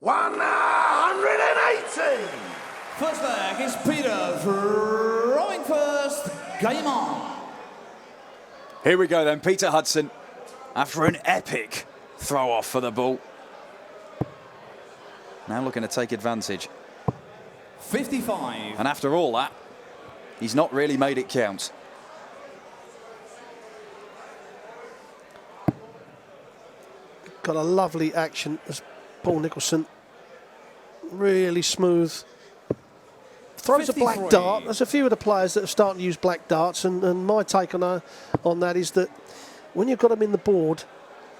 180. First leg is Peter throwing first. Game on. Here we go then, Peter Hudson, after an epic throw off for the ball. Now looking to take advantage. 55. And after all that, he's not really made it count. Got a lovely action as Paul Nicholson. Really smooth. Throws 53. a black dart. There's a few of the players that are starting to use black darts, and my take on that is that when you've got them in the board,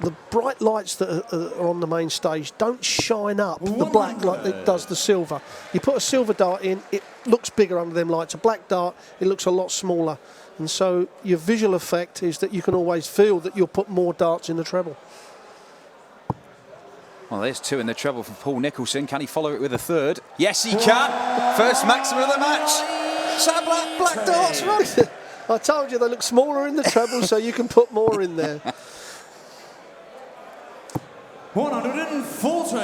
the bright lights that are on the main stage don't shine up the black like it does the silver. You put a silver dart in, it looks bigger under them lights. A black dart, it looks a lot smaller. And so your visual effect is that you can always feel that you'll put more darts in the treble. Well, there's two in the treble for Paul Nicholson. Can he follow it with a third? Yes, he can. First maximum of the match. So black darts, right? I told you they look smaller in the treble, so you can put more in there. 140.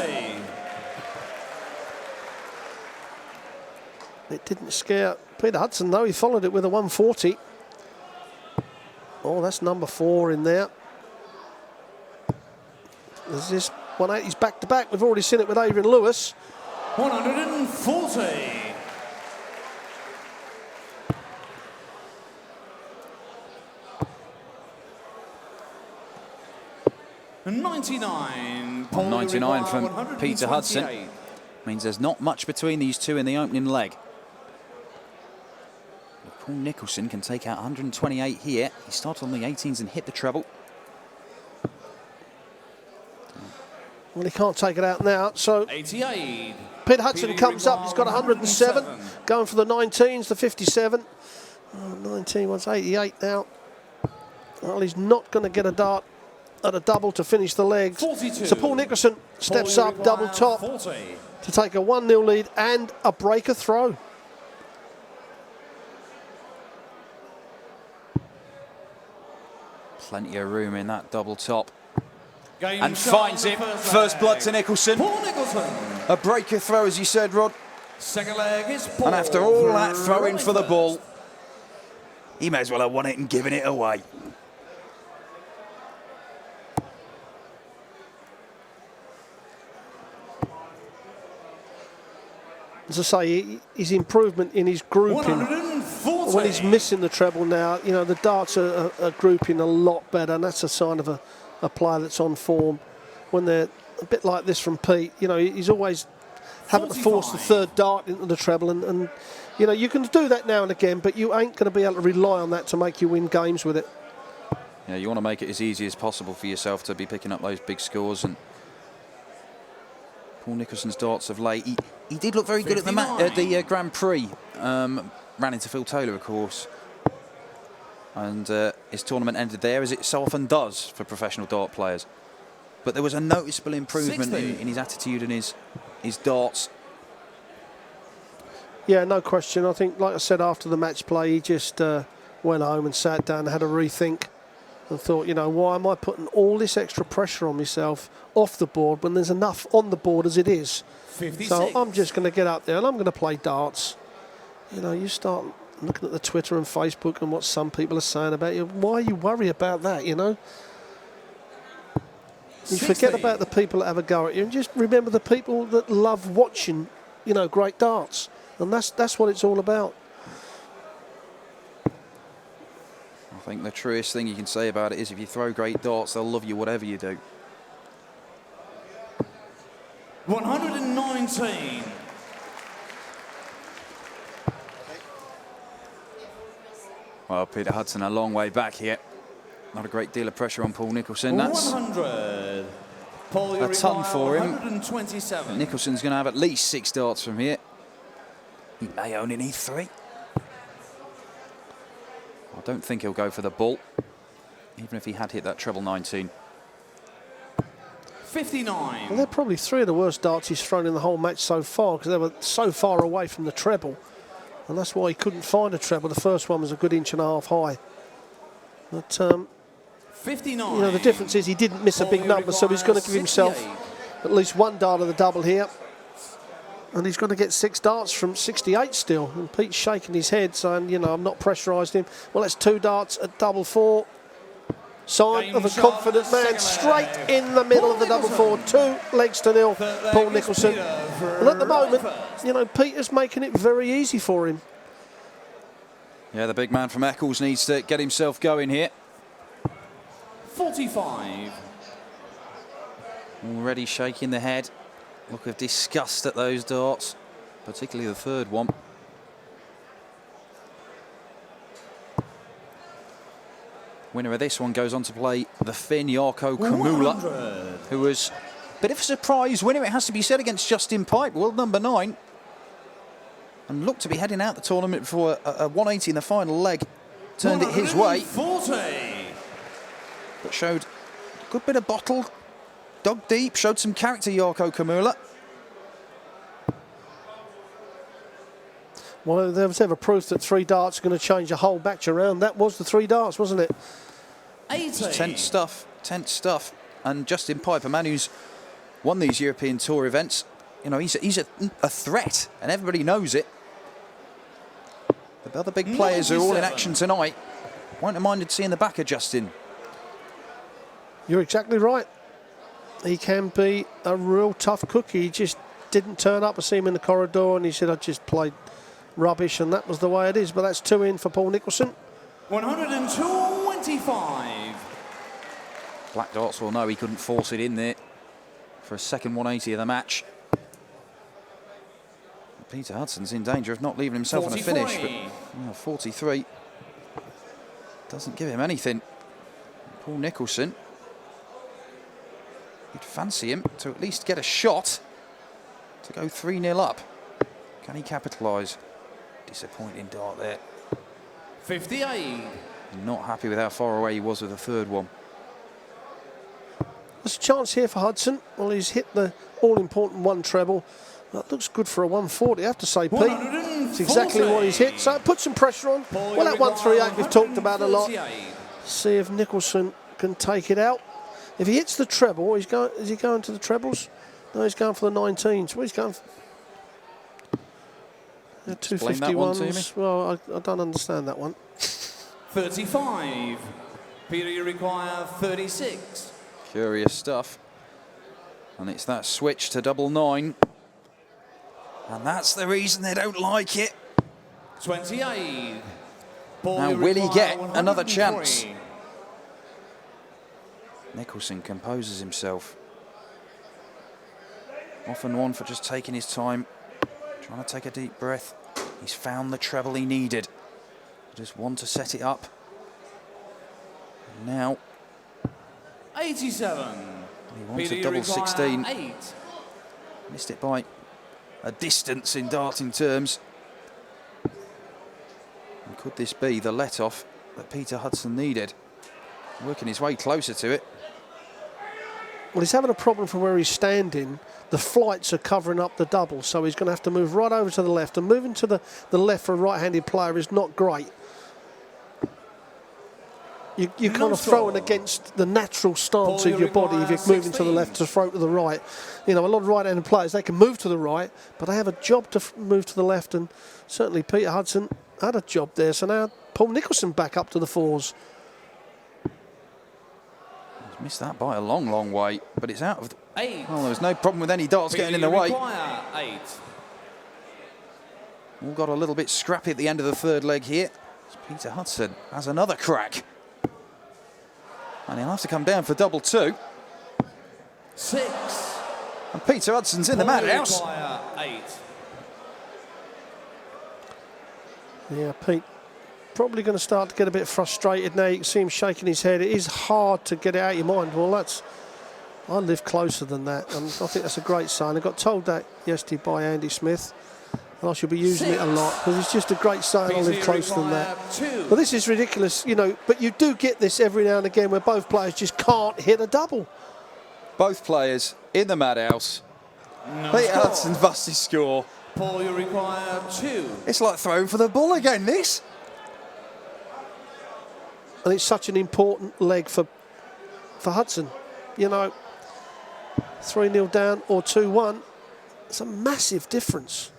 It didn't scare Peter Hudson, though. He followed it with a 140. Oh, that's number 4 in there. There's this 180s back-to-back. We've already seen it with Adrian Lewis. 140. And 99. 99 from Peter Hudson. Means there's not much between these two in the opening leg. Paul Nicholson can take out 128 here. He started on the 18s and hit the treble. Well, he can't take it out now, so 88. Peter Hudson comes up. He's got 107. Going for the 19s, the 57. Oh, 19, what's 88 now? Well, he's not going to get a dart at a double to finish the legs. 42. So Paul Nicholson steps up, double top, 40. to take a 1-0 lead and a breaker throw. Plenty of room in that double top. Game And shot finds in it. the first First leg. blood to Nicholson. Paul Nicholson. A breaker throw, as you said, Rod. Second leg is Paul. And after all that throwing for the ball, he may as well have won it and given it away. As I say, his improvement in his grouping. 140. When he's missing the treble now, you know, the darts are grouping a lot better, and that's a sign of a player that's on form. When they're a bit like this from Pete, you know, he's always having to force the third dart into the treble, and you know, you can do that now and again, but you ain't going to be able to rely on that to make you win games with it. Yeah, you want to make it as easy as possible for yourself to be picking up those big scores. And Paul Nicholson's darts of late, he did look very good at the Grand Prix. Ran into Phil Taylor, of course. And his tournament ended there, as it so often does for professional dart players. But there was a noticeable improvement in his attitude and his darts. Yeah, no question. I think, like I said, after the match play, he just went home and sat down and had a rethink and thought, you know, why am I putting all this extra pressure on myself off the board when there's enough on the board as it is? 56. So I'm just going to get out there and I'm going to play darts. You know, you start looking at the Twitter and Facebook and what some people are saying about you. Why you worry about that, you know? You forget about the people that have a go at you and just remember the people that love watching, you know, great darts. And that's what it's all about. I think the truest thing you can say about it is if you throw great darts, they'll love you whatever you do. 119. Well, Peter Hudson a long way back here. Not a great deal of pressure on Paul Nicholson. That's 100. Paul, you a ton require for him. 127. Nicholson's going to have at least 6 darts from here. He may only need 3. I don't think he'll go for the ball, even if he had hit that treble 19. 59. Well, they're probably 3 of the worst darts he's thrown in the whole match so far because they were so far away from the treble. And that's why he couldn't find a treble. The first one was a good 1.5 inches high. But 59. you know, the difference is he didn't miss a big number, so he's going to give himself at least one dart of the double here. And he's going to get 6 darts from 68 still. And Pete's shaking his head saying, you know, I'm not pressurised him. Well, that's 2 darts at double 4. Sign of a confident man, straight in the middle of the double 4. 2 legs to nil, Paul Nicholson. And at the moment, you know, Peter's making it very easy for him. Yeah, the big man from Eccles needs to get himself going here. 45. Already shaking the head. Look of disgust at those darts, particularly the third one. Winner of this one goes on to play the Finn Jarkko Kamula, who was a bit of a surprise winner, it has to be said, against Justin Pipe, world number 9. And looked to be heading out the tournament before a 180 in the final leg turned it his way. 40. But showed a good bit of bottle, dug deep, showed some character, Jarkko Kamula. Well, if there was ever proof that 3 darts are going to change a whole batch around, that was the 3 darts, wasn't it? 80. Tense stuff. And Justin Pipe, a man who's won these European Tour events, you know, he's a threat, and everybody knows it. The other big players are all in action tonight. Won't have minded seeing the back of Justin. You're exactly right. He can be a real tough cookie. He just didn't turn up. I see him in the corridor and he said, I just played rubbish, and that was the way it is. But that's 2 in for Paul Nicholson. 125. Black Darts will know he couldn't force it in there for a second 180 of the match. Peter Hudson's in danger of not leaving himself on a finish, but 43 doesn't give him anything. Paul Nicholson, you'd fancy him to at least get a shot to go 3-0 up. Can he capitalise? Disappointing dart there. 58. Not happy with how far away he was with the third one. There's a chance here for Hudson. Well, he's hit the all-important 1 treble. That looks good for a 140, I have to say, Pete. It's exactly what he's hit, so it puts some pressure on. Well, that 138 we've talked about a lot. See if Nicholson can take it out. If he hits the treble, is he going to the trebles? No, he's going for the 19s. Well, he's going for 251s. Well, I don't understand that one. 35. Peter, you require 36. Curious stuff. And it's that switch to double 9. And that's the reason they don't like it. 28. Now, will he get another chance? Nicholson composes himself. Often one for just taking his time, trying to take a deep breath. He's found the treble he needed. Just one to set it up. And now, 87. He wants a double 16. 8. Missed it by a distance in darting terms. And could this be the let-off that Peter Hudson needed? Working his way closer to it. Well, he's having a problem from where he's standing. The flights are covering up the double, so he's going to have to move right over to the left. And moving to the left for a right-handed player is not great. You're kind of throwing against the natural stance of your body if you're moving to the left to throw to the right. You know, a lot of right-handed players, they can move to the right, but they have a job to move to the left, and certainly Peter Hudson had a job there. So now Paul Nicholson back up to the 4s. He's missed that by a long, long way, but it's out of the... 8. Well, there was no problem with any darts getting in the way. 8. All got a little bit scrappy at the end of the third leg here. Peter Hudson has another crack. And he'll have to come down for double 2. 6. And Peter Hudson's in the madhouse. 8. Yeah, Pete probably going to start to get a bit frustrated now. You can see him shaking his head. It is hard to get it out of your mind. Well, I live closer than that, and I think that's a great sign. I got told that yesterday by Andy Smith, and I should be using it a lot, because it's just a great sign. I live closer than that. But this is ridiculous, you know, but you do get this every now and again where both players just can't hit a double. Both players in the madhouse. Peter Hudson busts his score. Paul, you require 2. It's like throwing for the ball again, this. And it's such an important leg for Hudson. You know, 3-0 down or 2-1. It's a massive difference.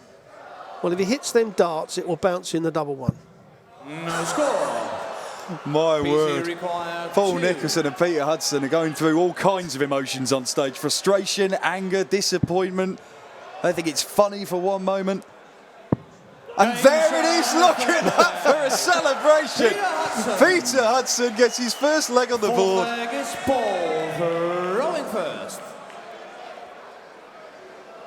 Well, if he hits them darts, it will bounce in the double one. No score. My word. Required Paul 2. Nicholson and Peter Hudson are going through all kinds of emotions on stage. Frustration, anger, disappointment. I think it's funny for one moment. And there it is, look at that for a celebration. Peter Hudson gets his first leg on the board. Fourth leg is Paul throwing first.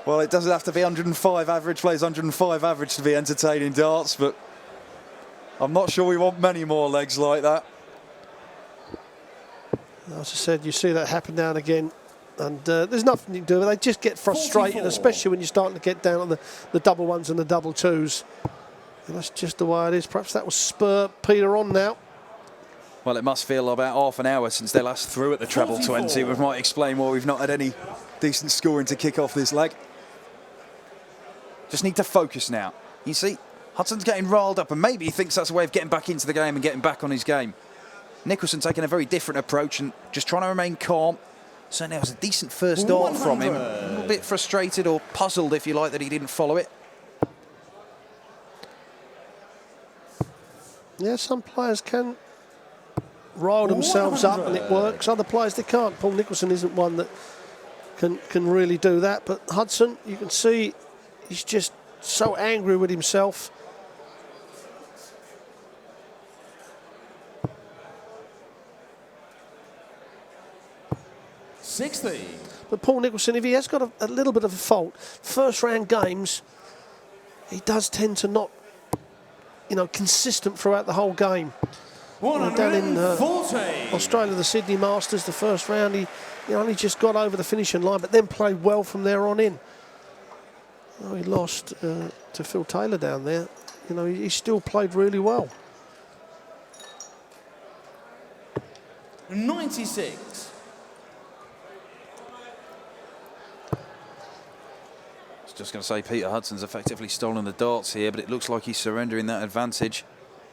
Well, it doesn't have to be 105 average, plays 105 average to be entertaining darts, but I'm not sure we want many more legs like that. As I said, you see that happen now and again, and there's nothing you can do. They just get frustrated, 44. especially when you're starting to get down on the double ones and the double twos. And that's just the way it is. Perhaps that will spur Peter on now. Well, it must feel about half an hour since they last threw at the treble 20, which might explain why we've not had any decent scoring to kick off this leg. Just need to focus now. You see, Hudson's getting riled up, and maybe he thinks that's a way of getting back into the game and getting back on his game. Nicholson taking a very different approach and just trying to remain calm. Certainly was a decent first dart from him. A little bit frustrated or puzzled, if you like, that he didn't follow it. Yeah, some players can rile themselves up and it works. Other players, they can't. Paul Nicholson isn't one that can really do that. But Hudson, you can see he's just so angry with himself. But Paul Nicholson, if he has got a little bit of a fault, first round games, he does tend to not, consistent throughout the whole game. Down in Australia, the Sydney Masters, the first round, he only just got over the finishing line, but then played well from there on in. Oh, he lost to Phil Taylor down there. He still played really well. 96. Just going to say Peter Hudson's effectively stolen the darts here, but it looks like he's surrendering that advantage.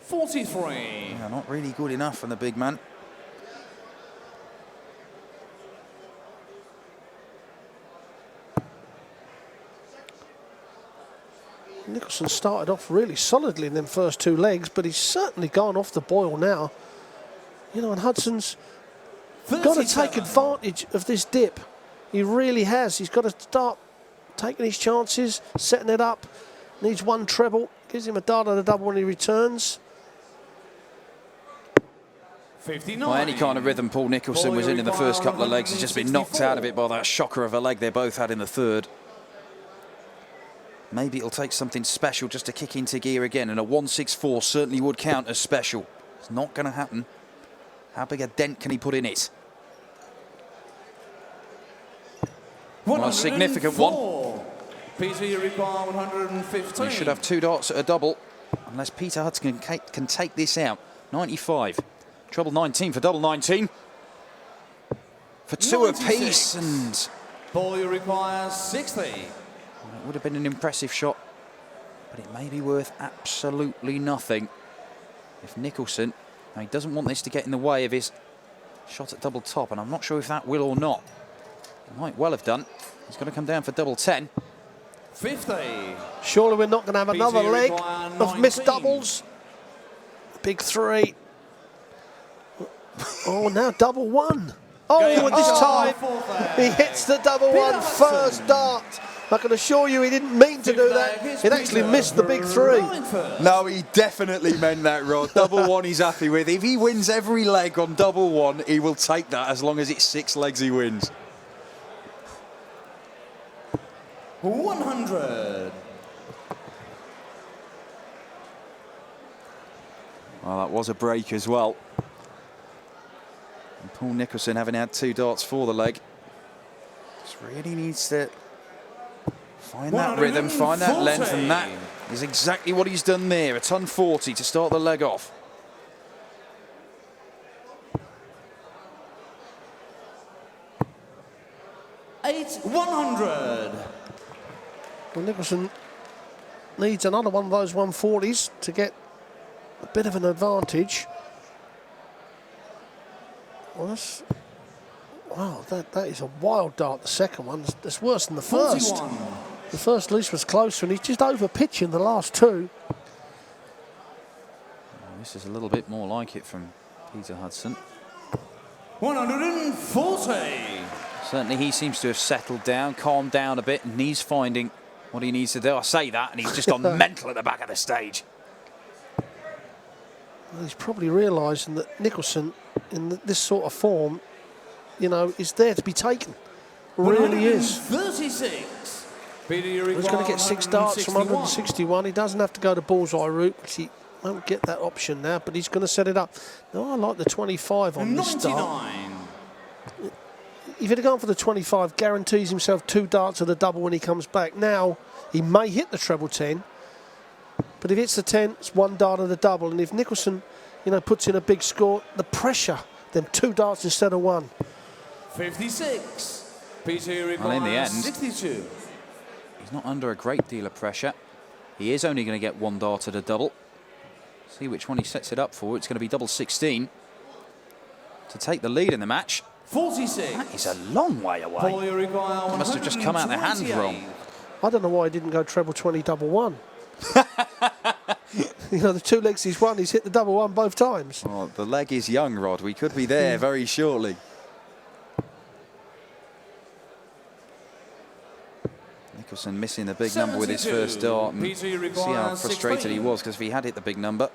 43. Yeah, not really good enough from the big man. Nicholson started off really solidly in them first two legs, but he's certainly gone off the boil now. And Hudson's got to take advantage of this dip. He really has. He's got to start taking his chances, setting it up. Needs one treble, gives him a dart and a double when he returns. 59. Well, any kind of rhythm Paul Nicholson was in the first couple of legs has just been knocked out of it by that shocker of a leg they both had in the third. Maybe it'll take something special just to kick into gear again, and a 164 certainly would count as special. It's not going to happen. How big a dent can he put in it? Well, a significant one. Peter, you require 115. We should have two darts at a double, unless Peter Hudson can take this out. 95. Treble 19 for double 19. For two 96. apiece, and Paul, you require 60. it would have been an impressive shot, but it may be worth absolutely nothing if Nicholson, now he doesn't want this to get in the way of his shot at double top, and I'm not sure if that will or not. It might well have done. He's got to come down for double 10. 50. Surely we're not going to have Peter, another you leg require of missed 19. doubles. Big three. Oh, now double one. Oh, and this time he hits the double one first dart. I can assure you he didn't mean to do that. It actually missed the big three. No, he definitely meant that, Rod. Double one he's happy with. If he wins every leg on double one, he will take that as long as it's 6 legs he wins. 100. Well, that was a break as well. And Paul Nicholson, having had 2 darts for the leg, just really needs to find that rhythm, find that length, and that is exactly what he's done there. A ton 40 to start the leg off. Eight 100. Well, Nicholson needs another one of those 140s to get a bit of an advantage. Well, Wow, that is a wild dart, the second one. It's worse than the first. 41. The first at least was closer, and he's just over pitching the last two. This is a little bit more like it from Peter Hudson. 140. Certainly he seems to have settled down, calmed down a bit, and he's finding what he needs to do. I say that, and he's just gone mental at the back of the stage. Well, he's probably realising that Nicholson, in this sort of form, you know, is there to be taken. Really is. 36. He's going to get 6 darts from 161. He doesn't have to go the bullseye route, which he won't get that option now, but he's going to set it up. Now, I like the 25 on this dart. If he'd have gone for the 25, guarantees himself 2 darts at the double when he comes back. Now, he may hit the treble 10, but if it's the 10, it's 1 dart at the double. And if Nicholson, you know, puts in a big score, the pressure, then 2 darts instead of 1. 56. Peter Well, in the end, 62. he's not under a great deal of pressure. He is only going to get 1 dart at a double. See which one he sets it up for. It's going to be double 16 to take the lead in the match. 46. That is a long way away. Must have just come out of their hands wrong. I don't know why he didn't go treble 20, double 1. You know, the 2 legs he's won, he's hit the double 1 both times. Oh, the leg is young, Rod. We could be there very shortly. Nicholson missing the big number with his first dart. And see how frustrated he was, because if he had hit the big number,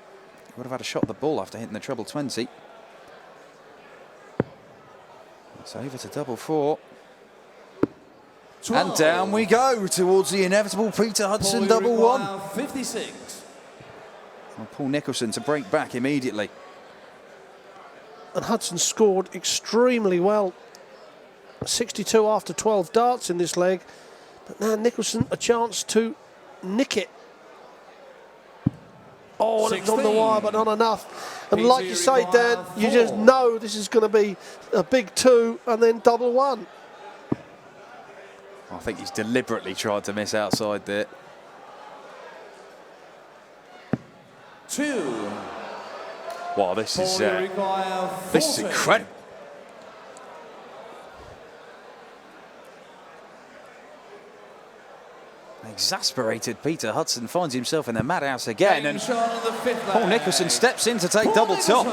he would have had a shot at the ball after hitting the treble 20. It's over to double 4. 12. And down we go towards the inevitable Peter Hudson double 1. 56. Well, Paul Nicholson to break back immediately. And Hudson scored extremely well. 62 after 12 darts in this leg. But now Nicholson a chance to nick it. Oh, and it's on the wire, but not enough. And like you say, Dan, you just know this is going to be a big 2 and then double 1. I think he's deliberately tried to miss outside there. 2. Wow, this is incredible. Exasperated Peter Hudson finds himself in the madhouse again, and Paul Nicholson steps in to take double top.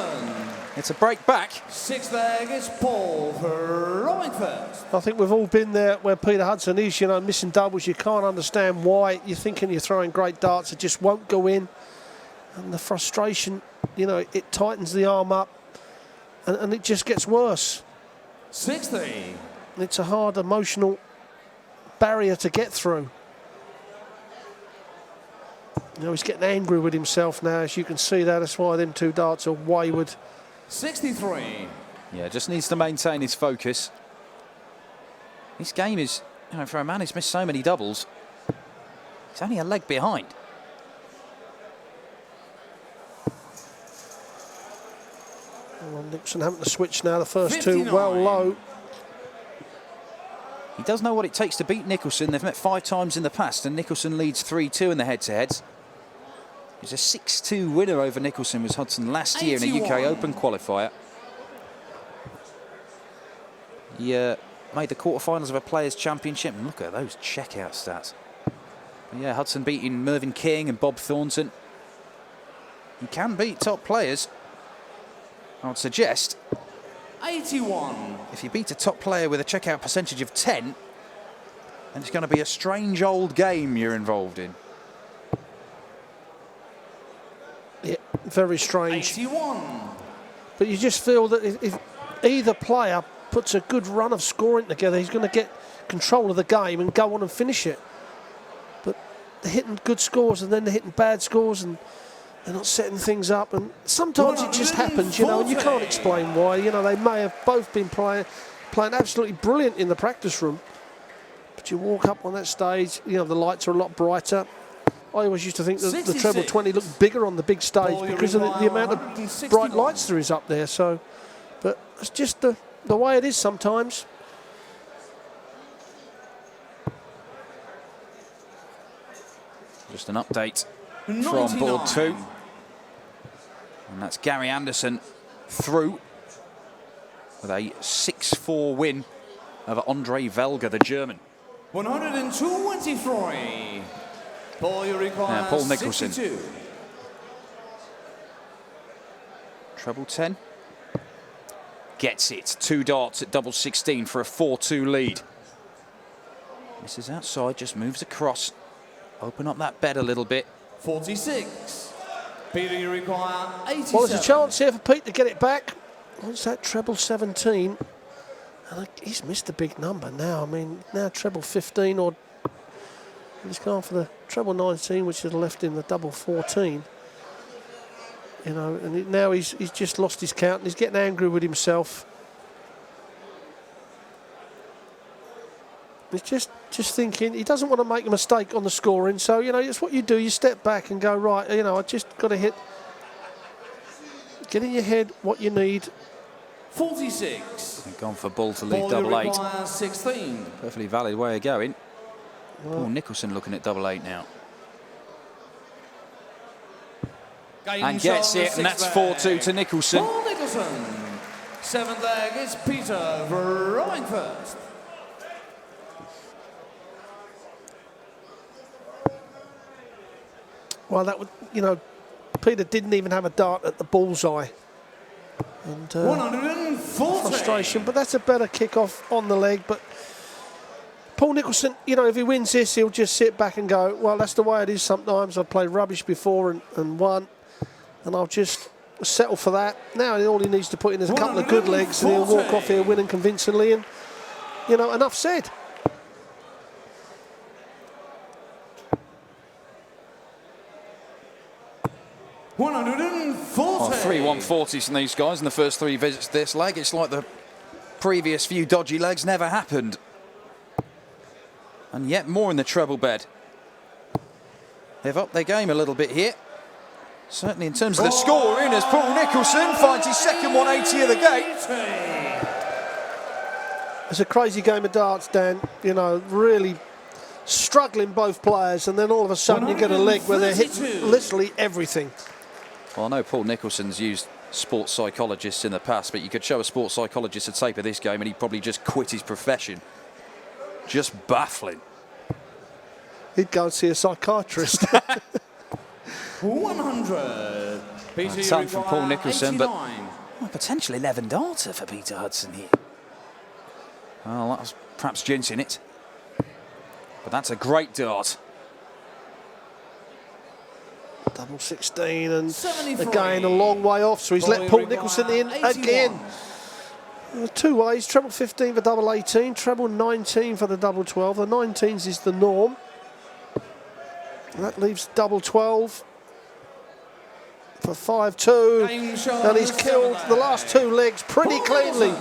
It's a break back. 6th leg is Paul throwing first. I think we've all been there where Peter Hudson is, you know, missing doubles. You can't understand why. You're thinking you're throwing great darts, it just won't go in. And the frustration, you know, it tightens the arm up and it just gets worse. 60. It's a hard emotional barrier to get through. You know, he's getting angry with himself now, as you can see that. That's why them 2 darts are wayward. 63. Yeah, just needs to maintain his focus. This game is, you know, for a man who's missed so many doubles, he's only a leg behind. Well, Nicholson having to switch now, the first 2 well low. He does know what it takes to beat Nicholson. They've met 5 times in the past, and Nicholson leads 3-2 in the head-to-heads. He's a 6-2 winner over Nicholson, was Hudson last year in a UK Open qualifier. He made the quarterfinals of a Players' Championship, and look at those checkout stats. But yeah, Hudson beating Mervyn King and Bob Thornton. He can beat top players. I would suggest 81. if you beat a top player with a checkout percentage of 10, then it's going to be a strange old game you're involved in. Yeah, very strange. 81. But you just feel that if either player puts a good run of scoring together, he's going to get control of the game and go on and finish it. But they're hitting good scores and then they're hitting bad scores and they're not setting things up. And sometimes it just happens, you know, and you can't explain why. You know, they may have both been playing absolutely brilliant in the practice room. But you walk up on that stage, you know, the lights are a lot brighter. I always used to think that the treble 20 looked bigger on the big stage because of the amount of bright lights there is up there. So, but it's just the way it is sometimes. Just an update 99. from board 2. And that's Gary Anderson through with a 6-4 win over Andre Velga, the German. 123. Paul, you require Now Paul Nicholson. 62. Treble 10. Gets it. 2 darts at double 16 for a 4-2 lead. Misses outside, just moves across. Open up that bed a little bit. 46. Peter, you require 87. Well, there's a chance here for Pete to get it back. What's that? Treble 17. And he's missed a big number now. I mean, now treble 15, or he's gone for the treble 19, which is left in the double 14. You know, and now he's just lost his count and he's getting angry with himself. He's just thinking he doesn't want to make a mistake on the scoring. So, you know, it's what you do. You step back and go, right, you know, I just got to hit. Get in your head what you need. 46. They've gone for Bull to lead Paul, double you 8. require 16. Perfectly valid way of going. Paul Nicholson looking at double 8 now. And gets it, and that's 4-2 to Nicholson. Paul Nicholson. 7th leg is Peter throwing first. Well, that would, you know, Peter didn't even have a dart at the bullseye. And 140. frustration, but that's a better kick-off on the leg. But Paul Nicholson, you know, if he wins this, he'll just sit back and go, well, that's the way it is sometimes. I've played rubbish before and won, and I'll just settle for that. Now all he needs to put in is a couple of good legs, and he'll walk off here winning convincingly, and, you know, enough said. Oh, 3 140s from these guys in the first 3 visits to this leg. It's like the previous few dodgy legs never happened. And yet more in the treble bed. They've upped their game a little bit here. Certainly in terms of the scoring, as Paul Nicholson finds his second 180 of the game. It's a crazy game of darts, Dan. You know, really struggling both players, and then all of a sudden you get a leg where they're hitting literally everything. Well, I know Paul Nicholson's used sports psychologists in the past, but you could show a sports psychologist a tape of this game and he'd probably just quit his profession. Just baffling. He'd go and see a psychiatrist. 100. Peter, you Ton from Paul require Nicholson, 89. but well, potential 11 darter for Peter Hudson here. Well, that was perhaps jinxing it. But that's a great dart. Double 16, and 73. again a long way off, so he's let Paul Nicholson in 81. again. 2 ways, treble 15 for double 18, treble 19 for the double 12. The 19s is the norm. And that leaves double 12 for 5-2. And he's killed the last 2 legs pretty cleanly.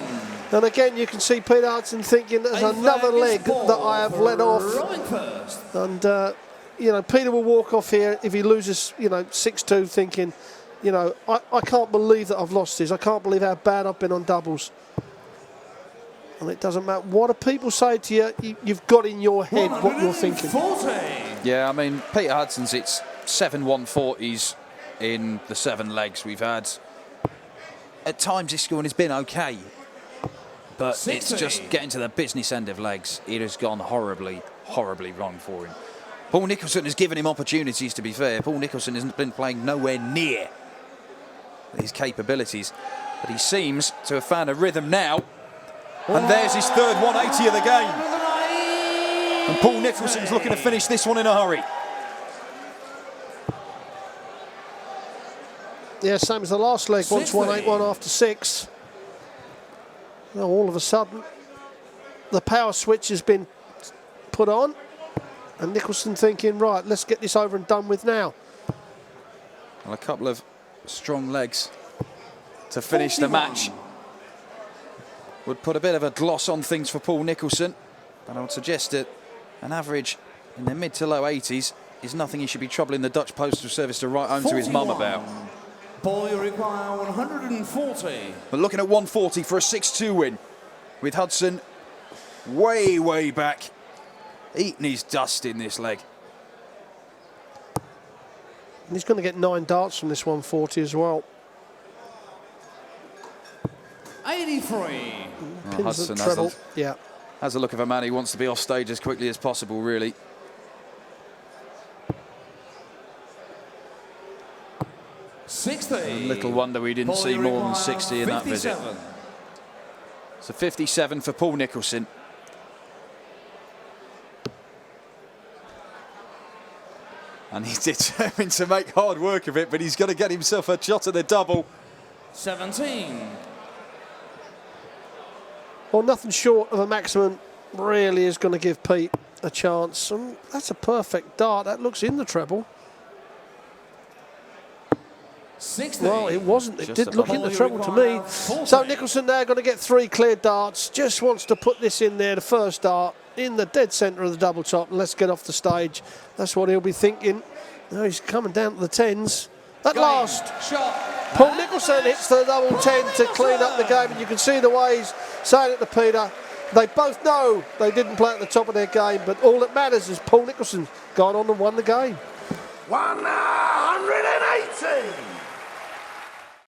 And again, you can see Peter Hudson thinking there's another leg that I have let off. And, you know, Peter will walk off here if he loses, you know, 6-2, thinking, you know, I can't believe that I've lost this. I can't believe how bad I've been on doubles. And it doesn't matter what do people say to you, you've got in your head what you're thinking. Yeah, I mean, Peter Hudson's, it's 7 140s in the 7 legs we've had. At times his scoring has been okay, but 60. it's just getting to the business end of legs. It has gone horribly, horribly wrong for him. Paul Nicholson has given him opportunities, to be fair. Paul Nicholson has been playing nowhere near his capabilities, but he seems to have found a rhythm now. And there's his third 180 of the game. And Paul Nicholson's looking to finish this one in a hurry. Yeah, same as the last leg, once 181 after 6. Now all of a sudden, the power switch has been put on. And Nicholson thinking, right, let's get this over and done with now. Well, a couple of strong legs to finish the match would put a bit of a gloss on things for Paul Nicholson. But I would suggest that an average in the mid to low 80s is nothing he should be troubling the Dutch Postal Service to write home to his mum about. Paul, you require 140. But looking at 140 for a 6-2 win, with Hudson way, way back, eating his dust in this leg. And he's going to get 9 darts from this 140 as well. 87. 83. Well, Hudson treble. Yeah. has a look of a man who wants to be off stage as quickly as possible, really. And little wonder we didn't see more than 60 in that visit. So 57 for Paul Nicholson. And he's determined to make hard work of it, but he's going to get himself a shot at the double. 17. Well, nothing short of a maximum really is going to give Pete a chance. And that's a perfect dart. That looks in the treble. 60. Well, it wasn't. It Just did look in the treble to me. 40. So Nicholson now going to get 3 clear darts. Just wants to put this in there, the first dart, in the dead centre of the double top. And let's get off the stage. That's what he'll be thinking. Now he's coming down to the 10s. At last, Shot. Paul Nicholson hits the double 10 to clean up the game. And you can see the way he's saying it to Peter. They both know they didn't play at the top of their game. But all that matters is Paul Nicholson gone on and won the game. 1 hour.